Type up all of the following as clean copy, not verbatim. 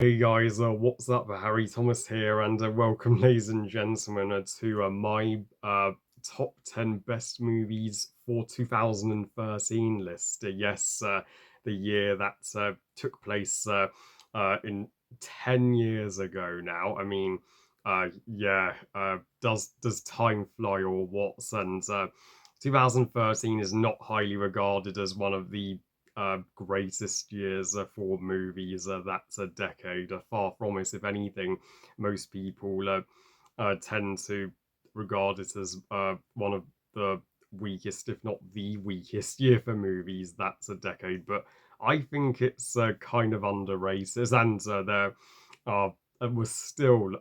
Hey guys, what's up? Harry Thomas here, and welcome, ladies and gentlemen, to my top 10 best movies for 2013 list. Yes, the year that took place in 10 years ago now. I mean, yeah, does time fly or what? And 2013 is not highly regarded as one of the greatest years for movies. That's a decade. Far from it. If anything, most people tend to regard it as one of the weakest, if not the weakest, year for movies. That's a decade. But I think it's kind of underrated, and there are it was still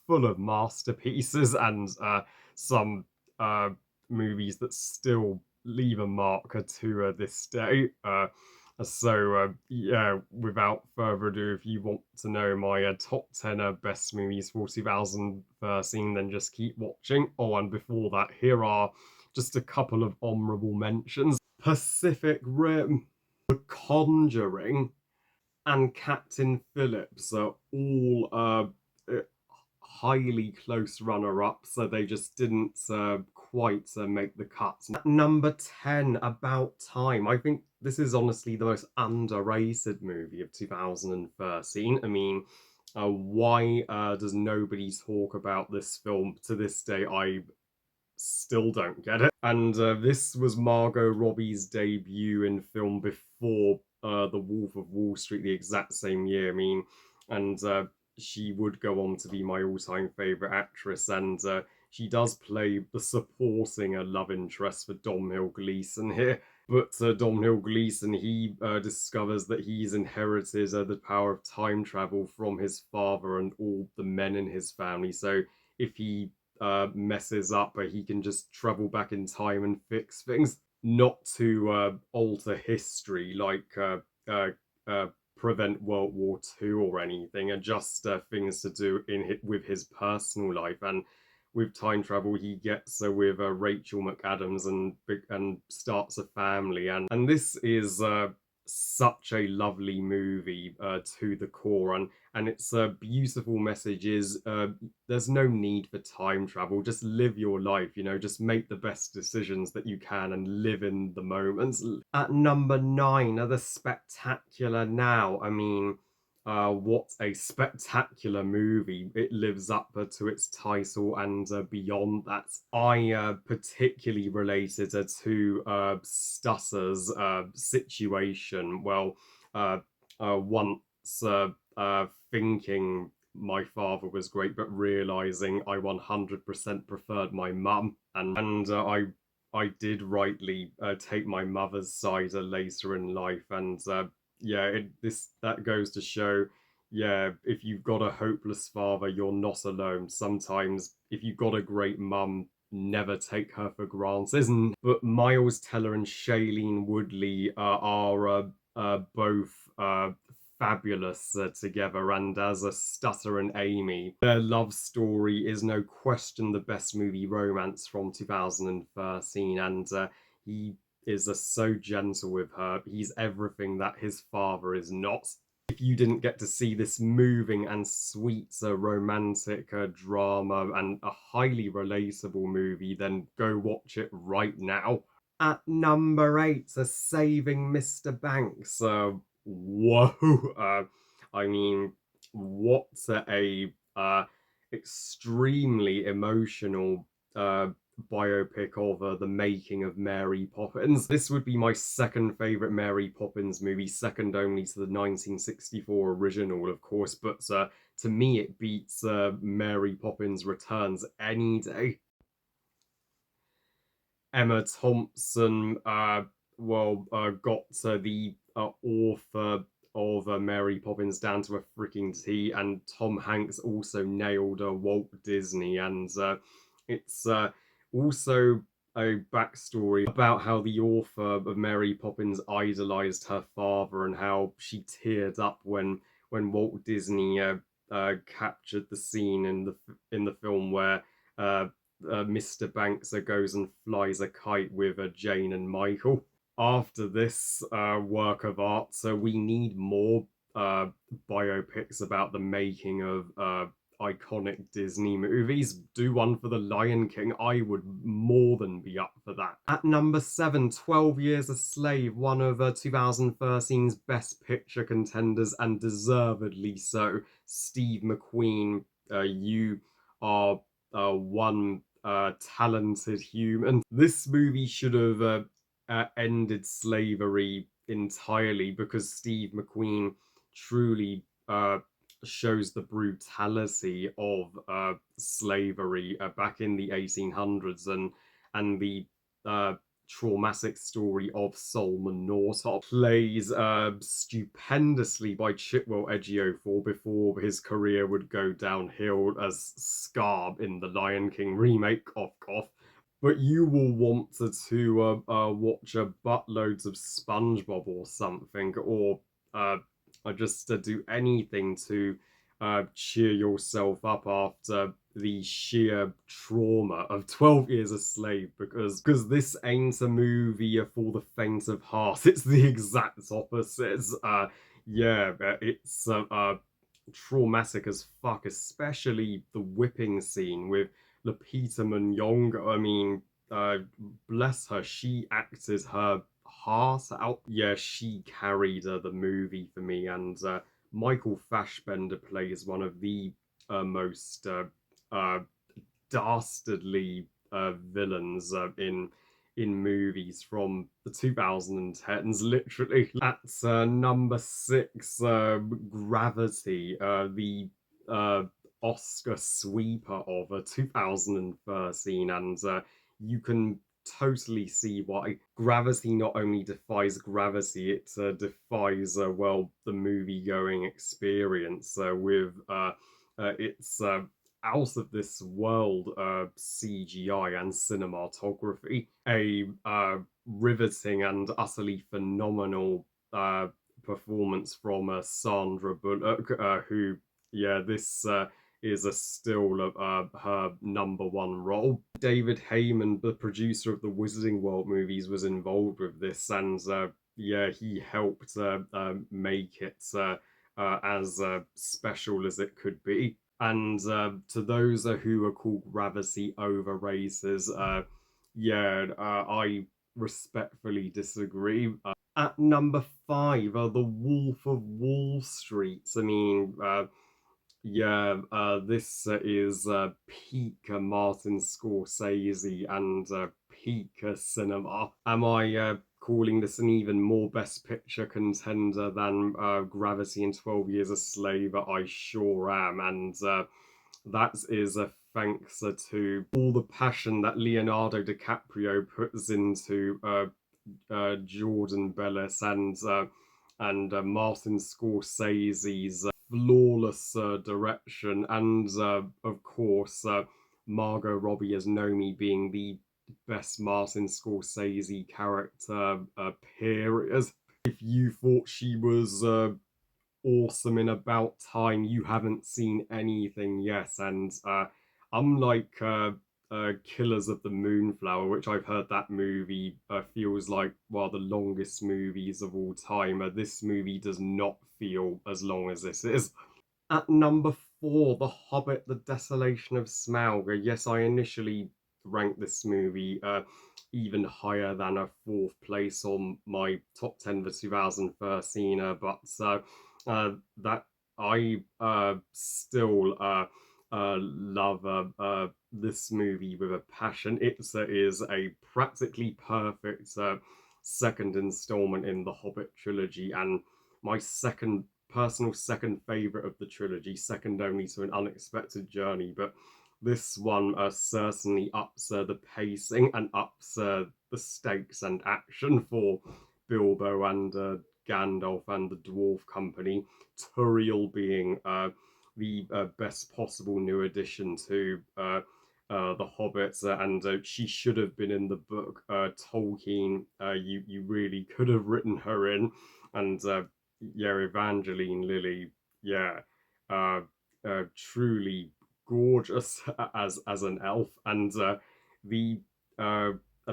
full of masterpieces and some uh, movies that still leave a mark to this day. Yeah, without further ado, if you want to know my top 10 best movies for 2013, then just keep watching. Oh, and before that, here are just a couple of honorable mentions. Pacific Rim, The Conjuring, and Captain Phillips are all highly close runner-ups, so they just didn't quite make the cut. At number 10, About Time. I think this is honestly the most underrated movie of 2013. I mean, why does nobody talk about this film to this day? I still don't get it. And this was Margot Robbie's debut in film before The Wolf of Wall Street, the exact same year. I mean, and she would go on to be my all-time favorite actress, and she does play the supporting love interest for Domhnall Gleeson here. But Domhnall Gleeson, he discovers that he's inherited the power of time travel from his father and all the men in his family. So if he messes up, he can just travel back in time and fix things, not to alter history, like uh, prevent World War II or anything, and just things to do with his personal life. And with time travel, he gets with Rachel McAdams and starts a family, and this is such a lovely movie to the core, and its beautiful message is there's no need for time travel. Just live your life, just make the best decisions that you can and live in the moments. At number 9 are The Spectacular Now. I mean, what a spectacular movie. It lives up to its title and beyond that. I particularly related to Stusser's situation. Well, once thinking my father was great, but realizing I 100% preferred my mum, and I did rightly take my mother's side later in life, and yeah, this that goes to show, yeah, if you've got a hopeless father, you're not alone. Sometimes, if you've got a great mum, never take her for granted. But Miles Teller and Shailene Woodley are both fabulous together, and as a Stutter and Amy, their love story is no question the best movie romance from 2013, and he is so gentle with her. He's everything that his father is not. If you didn't get to see this moving and sweet romantic drama and a highly relatable movie, then go watch it right now. At number 8, Saving Mr. Banks. Whoa! I mean, what a extremely emotional biopic of the making of Mary Poppins. This would be my second favorite Mary Poppins movie, second only to the 1964 original, of course, but to me it beats Mary Poppins Returns any day. Emma Thompson, got the author of Mary Poppins down to a freaking T, and Tom Hanks also nailed Walt Disney, and it's also a backstory about how the author of Mary Poppins idolized her father and how she teared up when Walt Disney captured the scene in the film where Mr. Banks goes and flies a kite with Jane and Michael. After this work of art, so we need more uh, biopics about the making of iconic Disney movies. Do one for The Lion King. I would more than be up for that. At number 7, 12 Years a Slave, one of 2013's Best Picture contenders, and deservedly so. Steve McQueen, you are one talented human. This movie should have ended slavery entirely because Steve McQueen truly shows the brutality of slavery back in the 1800s, and the uh, traumatic story of Solomon Northup plays stupendously by Chitwell Ejiofor before his career would go downhill as Scar in the Lion King remake. Cough cough. But you will want to watch a buttloads of SpongeBob or something, or just do anything to cheer yourself up after the sheer trauma of 12 Years a Slave, because this ain't a movie for the faint of heart. It's the exact opposite. Yeah, it's traumatic as fuck, especially the whipping scene with Lupita Nyong'o. I mean, bless her, she acted her heart out. Yeah, she carried the movie for me, and Michael Fassbender plays one of the most uh, dastardly villains in movies from the 2010s, literally. At number 6, Gravity, the uh, Oscar sweeper of 2013, and you can totally see why. Gravity not only defies gravity, it defies, well, the movie going experience with its out of this world CGI and cinematography. A riveting and utterly phenomenal performance from Sandra Bullock, who, yeah, this is a still her number one role. David Heyman, the producer of the Wizarding World movies, was involved with this, and yeah, he helped make it as special as it could be. And to those who are called gravity over races, yeah, I respectfully disagree. At number 5, The Wolf of Wall Street. I mean, yeah, this is peak Martin Scorsese and peak cinema. Am I calling this an even more Best Picture contender than Gravity and 12 Years a Slave? I sure am, and that is thanks to all the passion that Leonardo DiCaprio puts into Jordan Bellis and Martin Scorsese's flawless direction, and of course Margot Robbie as Nomi being the best Martin Scorsese character period. If you thought she was awesome in About Time, you haven't seen anything yet. And unlike Killers of the Moonflower, which I've heard that movie feels like one of the longest movies of all time, this movie does not feel as long as this is. At number 4, The Hobbit, The Desolation of Smaug. Yes, I initially ranked this movie even higher than a fourth place on my top 10 for 2013, but that I still love this movie with a passion. It is a practically perfect second installment in the Hobbit trilogy, and my personal second favorite of the trilogy, second only to An Unexpected Journey. But this one certainly ups the pacing and ups the stakes and action for Bilbo and Gandalf and the Dwarf Company. Turiel being the best possible new addition to the Hobbits, and she should have been in the book. Tolkien, you really could have written her in, and yeah, Evangeline Lilly, yeah, truly gorgeous as an elf, and the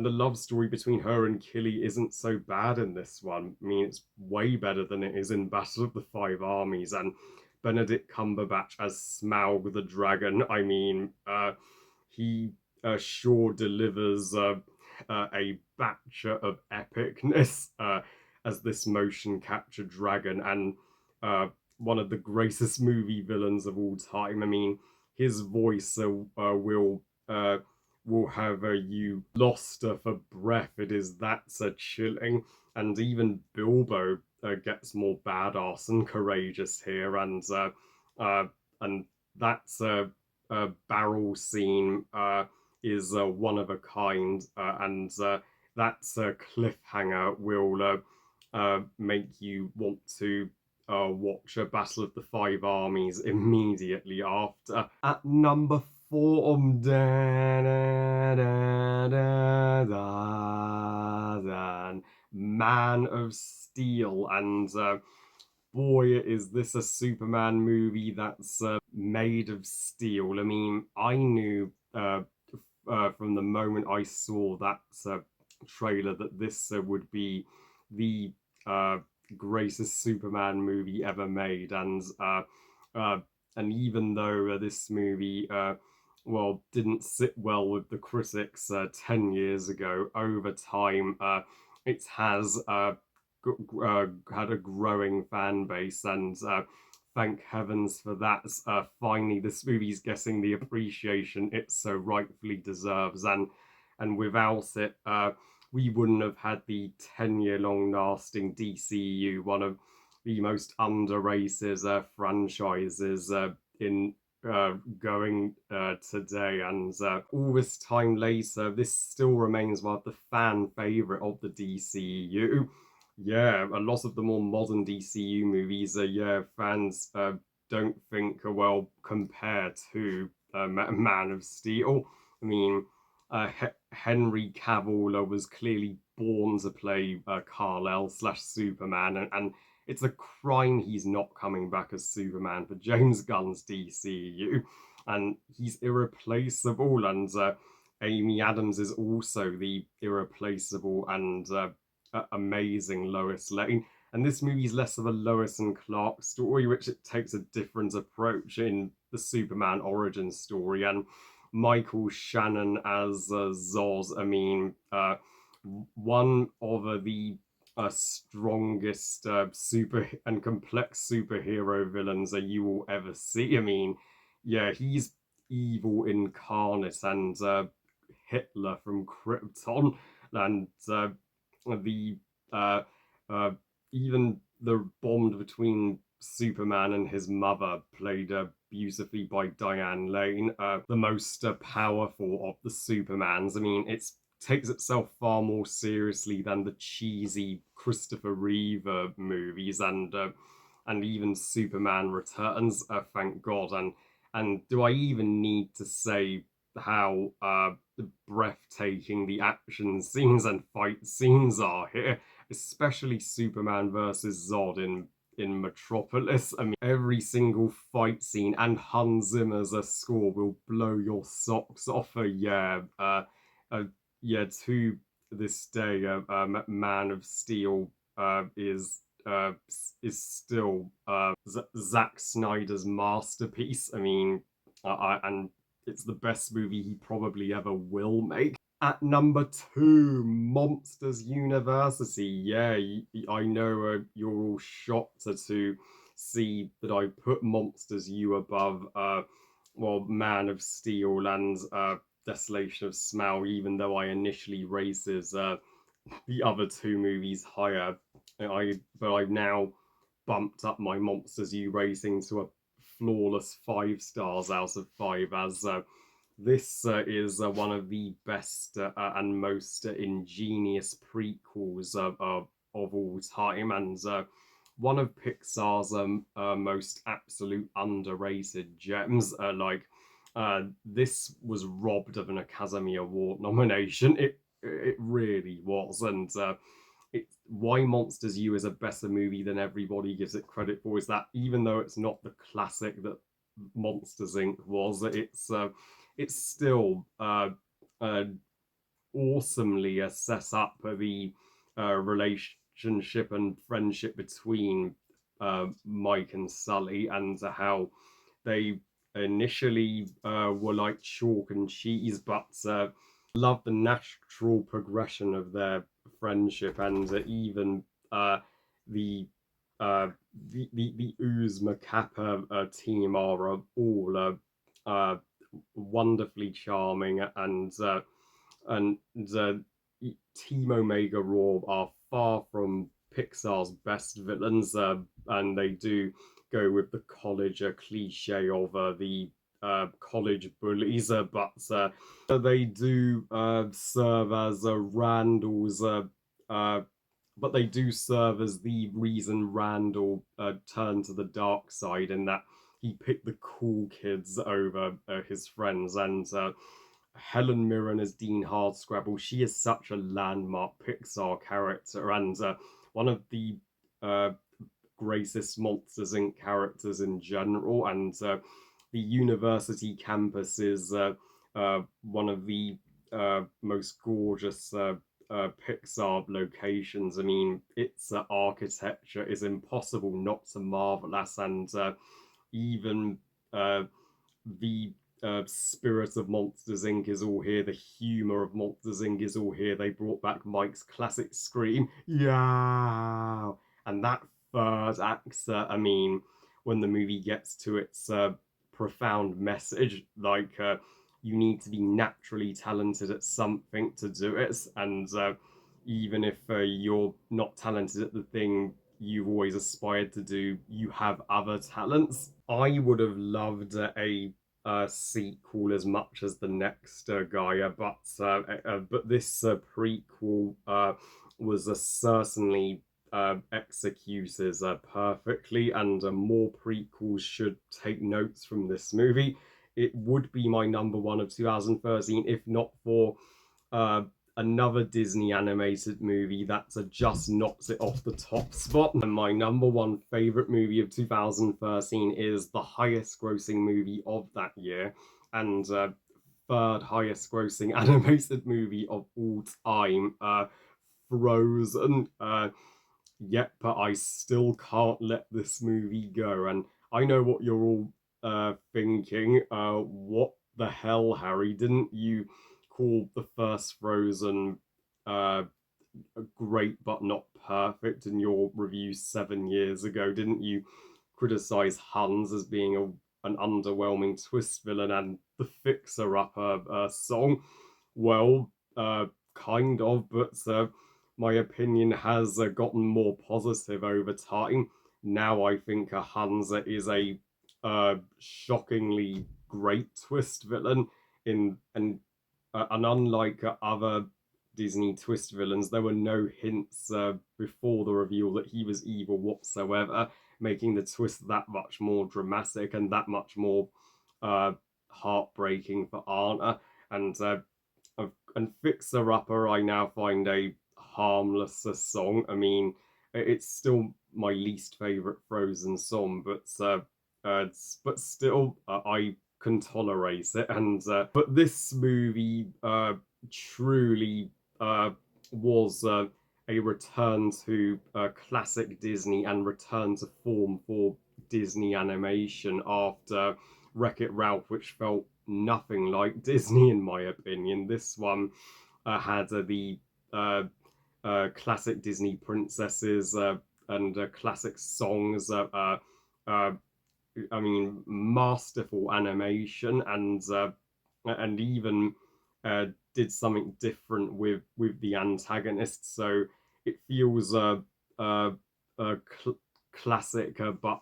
the love story between her and Killy isn't so bad in this one. I mean, it's way better than it is in Battle of the Five Armies. And Benedict Cumberbatch as Smaug the Dragon, I mean, he sure delivers a batch of epicness as this motion capture dragon, and one of the greatest movie villains of all time. I mean, his voice will have you lost for breath. It is that chilling, and even Bilbo gets more badass and courageous here, uh, and that's barrel scene is one of a kind, and that cliffhanger will make you want to watch a Battle of the Five Armies immediately after. At number four, Man of Steel, and boy, is this a Superman movie that's made of steel. I mean, I knew from the moment I saw that trailer that this would be the uh, greatest Superman movie ever made, uh, and even though this movie well didn't sit well with the critics 10 years ago, over time it has had a growing fan base, and thank heavens for that. Finally, this movie's getting the appreciation it so rightfully deserves, and without it, we wouldn't have had the 10-year long lasting DCU, one of the most underrated franchises in going today. And all this time later, this still remains one of the fan favorite of the DCU. Yeah, a lot of the more modern DCU movies, yeah, fans don't think well compare to Man of Steel. I mean, Henry Cavill was clearly born to play Kal-El slash Superman, and it's a crime he's not coming back as Superman for James Gunn's DCU, and he's irreplaceable. And Amy Adams is also the irreplaceable and amazing Lois Lane. And this movie's less of a Lois and Clark story, which it takes a different approach in the Superman origin story. And Michael Shannon as Zod, I mean, one of the strongest super and complex superhero villains that you will ever see. I mean, yeah, he's evil incarnate, and Hitler from Krypton, and the uh, uh, even the bond between Superman and his mother, played beautifully by Diane Lane, the most powerful of the Supermans. I mean, it takes itself far more seriously than the cheesy Christopher Reeve movies, and even Superman Returns. Thank God. And do I even need to say how breathtaking the action scenes and fight scenes are here, especially Superman versus Zod in Metropolis? I mean, every single fight scene and Hans Zimmer's score will blow your socks off. Uh, yeah, to this day, Man of Steel uh, is still Zack Snyder's masterpiece. I mean, and it's the best movie he probably ever will make. At number two, Monsters University. Yeah, I know you're all shocked to see that I put Monsters U above, well, Man of Steel and Desolation of Smaug, even though I initially rated the other two movies higher. But I've now bumped up my Monsters U rating to a flawless 5 stars out of 5, as this is one of the best and most ingenious prequels of all time, and one of Pixar's most absolute underrated gems. This was robbed of an Academy Award nomination. It really was, and why Monsters U is a better movie than everybody gives it credit for is that even though it's not the classic that Monsters Inc. was, it's still awesomely set up the relationship and friendship between Mike and Sully, and how they initially were like chalk and cheese, but love the natural progression of their friendship, and even uh, the uh, the Uzma Kappa team are all wonderfully charming, and Team Omega Raw are far from Pixar's best villains, and they do go with the college cliche of the college bullies, but they do serve as Randall's. Uh, but they do serve as the reason Randall turned to the dark side, in that he picked the cool kids over his friends. And Helen Mirren as Dean Hardscrabble, she is such a landmark Pixar character, and one of the uh, greatest Monsters Inc. characters in general. And the university campus is one of the most gorgeous Pixar locations. I mean, its architecture is impossible not to marvel at, and even uh, the spirit of Monsters Inc. is all here. The humor of Monsters Inc. is all here. They brought back Mike's classic scream, yeah, and that third act. I mean, when the movie gets to its profound message, like you need to be naturally talented at something to do it, and even if you're not talented at the thing you've always aspired to do, you have other talents. I would have loved a sequel as much as the next Gaia, but this prequel was certainly executed perfectly, and more prequels should take notes from this movie. It would be my number one of 2013, if not for uh, another Disney animated movie that just knocks it off the top spot. And my number one favorite movie of 2013 is the highest grossing movie of that year, and third highest grossing animated movie of all time, Frozen. Yet, but I still can't let this movie go. And I know what you're all thinking. What the hell, Harry? Didn't you call the first Frozen uh, great but not perfect in your review 7 years ago? Didn't you criticize Hans as being an underwhelming twist villain and the Fixer Upper song? Well, kind of, but my opinion has gotten more positive over time. Now I think Hansa is a shockingly great twist villain and unlike other Disney twist villains, there were no hints before the reveal that he was evil whatsoever, making the twist that much more dramatic and that much more uh, heartbreaking for Anna. And and Fixer Upper, I now find a harmless song. I mean, it's still my least favorite Frozen song, but still, I can tolerate it. And but this movie truly was a return to classic Disney and return to form for Disney animation after Wreck-It Ralph, which felt nothing like Disney in my opinion. This one had the uh, classic Disney princesses and classic songs. I mean, masterful animation, and even did something different with the antagonists. So it feels uh, classic but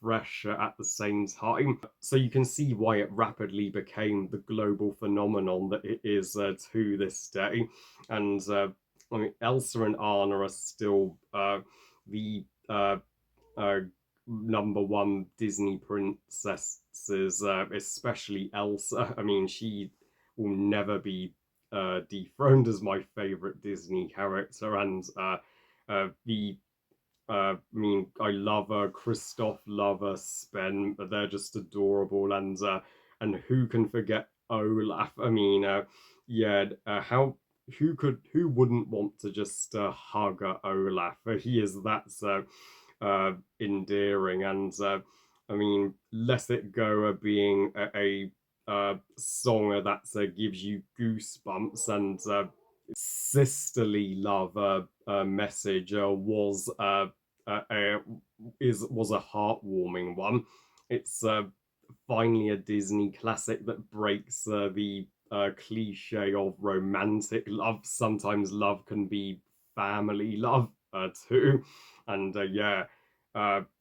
fresh at the same time. So you can see why it rapidly became the global phenomenon that it is to this day. And I mean, Elsa and Anna are still the uh, number one Disney princesses, especially Elsa. I mean, she will never be dethroned as my favorite Disney character, and the I mean, I love Kristoff, love Sven, but they're just adorable, and who can forget Olaf? I mean, yeah, how who wouldn't want to just hug Olaf? He is that endearing, and I mean, Let It Go being a song that gives you goosebumps, and sisterly love message was a heartwarming one. It's finally a Disney classic that breaks the cliche of romantic love. Sometimes love can be family love too, and yeah,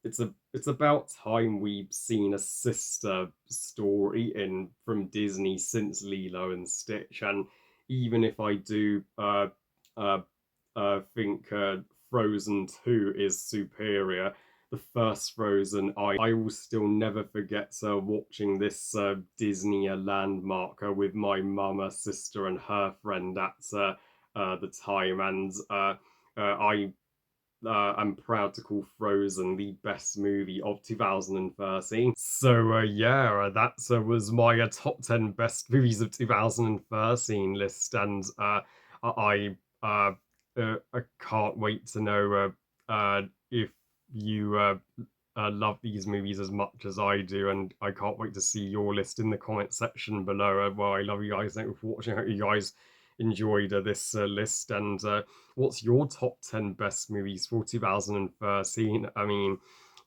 it's about time we've seen a sister story in from Disney since Lilo and Stitch, and even if I do uh, think Frozen 2 is superior, the first Frozen, I will still never forget watching this Disney landmark with my mama, sister, and her friend at the time, and I'm proud to call Frozen the best movie of 2013. So yeah, that was my top 10 best movies of 2013 list, and I can't wait to know if you love these movies as much as I do, and I can't wait to see your list in the comment section below. Well, I love you guys. Thank you for watching. I hope you guys enjoyed this list, and what's your top 10 best movies for 2013? I mean,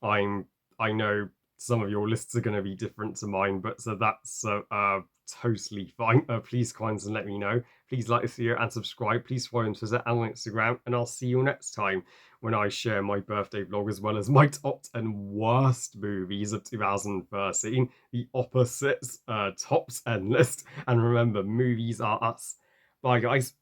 I'm I know some of your lists are going to be different to mine, but so that's totally fine. Please comments and let me know. Please like this video and subscribe. Please follow on Twitter and on Instagram, and I'll see you next time when I share my birthday vlog as well as my top 10 worst movies of 2013, the opposites top 10 list. And remember, movies are us. Bye, guys.